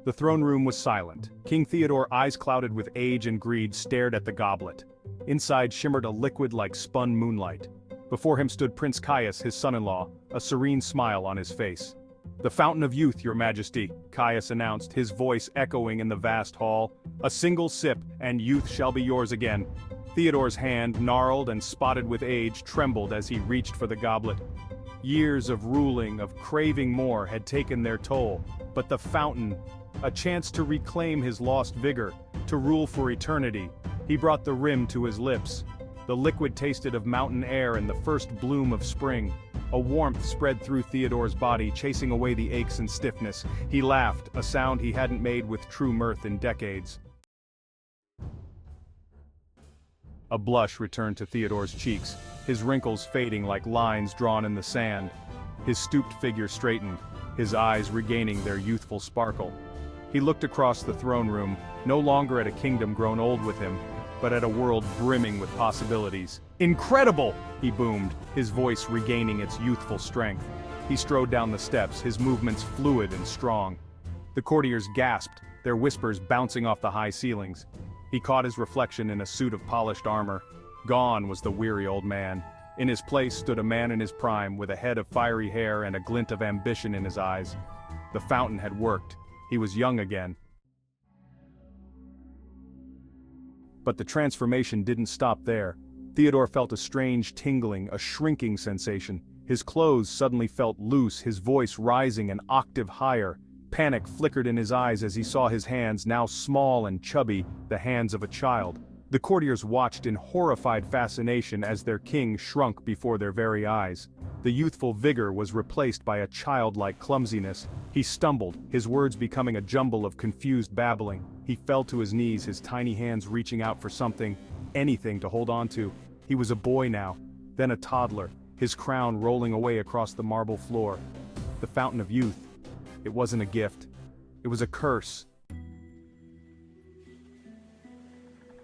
The throne room was silent. King Theodore, eyes clouded with age and greed, stared at the goblet. Inside shimmered a liquid like spun moonlight. Before him stood Prince Caius, his son-in-law, a serene smile on his face. "The fountain of youth, your majesty," Caius announced, his voice echoing in the vast hall. "A single sip, and youth shall be yours again." Theodore's hand, gnarled and spotted with age, trembled as he reached for the goblet. Years of ruling, of craving more, had taken their toll, but the fountain, a chance to reclaim his lost vigor, to rule for eternity. He brought the rim to his lips. The liquid tasted of mountain air and the first bloom of spring. A warmth spread through Theodore's body, chasing away the aches and stiffness. He laughed, a sound he hadn't made with true mirth in decades. A blush returned to Theodore's cheeks, his wrinkles fading like lines drawn in the sand. His stooped figure straightened, his eyes regaining their youthful sparkle. He looked across the throne room, no longer at a kingdom grown old with him, but at a world brimming with possibilities. "Incredible!" he boomed, his voice regaining its youthful strength. He strode down the steps, his movements fluid and strong. The courtiers gasped, their whispers bouncing off the high ceilings. He caught his reflection in a suit of polished armor. Gone was the weary old man. In his place stood a man in his prime, with a head of fiery hair and a glint of ambition in his eyes. The fountain had worked. He was young again. But the transformation didn't stop there. Theodore felt a strange tingling, a shrinking sensation. His clothes suddenly felt loose, his voice rising an octave higher. Panic flickered in his eyes as he saw his hands, now small and chubby, the hands of a child. The courtiers watched in horrified fascination as their king shrunk before their very eyes. The youthful vigor was replaced by a childlike clumsiness. He stumbled, his words becoming a jumble of confused babbling. He fell to his knees, his tiny hands reaching out for something, anything to hold on to. He was a boy now, then a toddler, his crown rolling away across the marble floor. The fountain of youth. It wasn't a gift. It was a curse.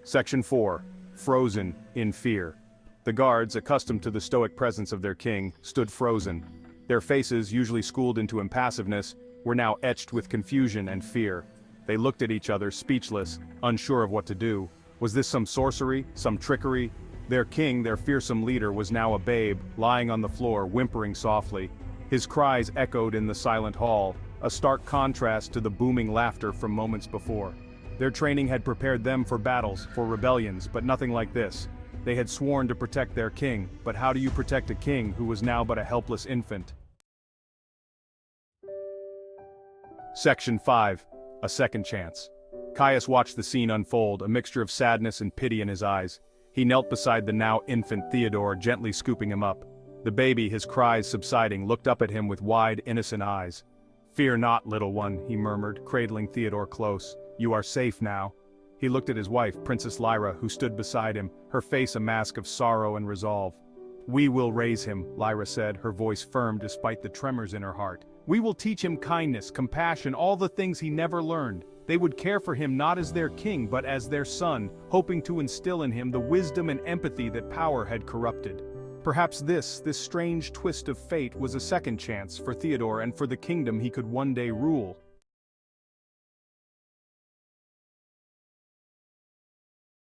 Section 4. Frozen in fear. The guards, accustomed to the stoic presence of their king, stood frozen. Their faces, usually schooled into impassiveness, were now etched with confusion and fear. They looked at each other, speechless, unsure of what to do. Was this some sorcery, some trickery? Their king, their fearsome leader, was now a babe, lying on the floor, whimpering softly. His cries echoed in the silent hall, a stark contrast to the booming laughter from moments before. Their training had prepared them for battles, for rebellions, but nothing like this. They had sworn to protect their king, but how do you protect a king who was now but a helpless infant? Section 5. A second chance. Caius watched the scene unfold, a mixture of sadness and pity in his eyes. He knelt beside the now infant Theodore, gently scooping him up. The baby, his cries subsiding, looked up at him with wide, innocent eyes. "Fear not, little one," he murmured, cradling Theodore close. "You are safe now." He looked at his wife, Princess Lyra, who stood beside him, her face a mask of sorrow and resolve. "We will raise him," Lyra said, her voice firm despite the tremors in her heart. "We will teach him kindness, compassion, all the things he never learned." They would care for him not as their king but as their son, hoping to instill in him the wisdom and empathy that power had corrupted. Perhaps this strange twist of fate was a second chance for Theodore and for the kingdom he could one day rule.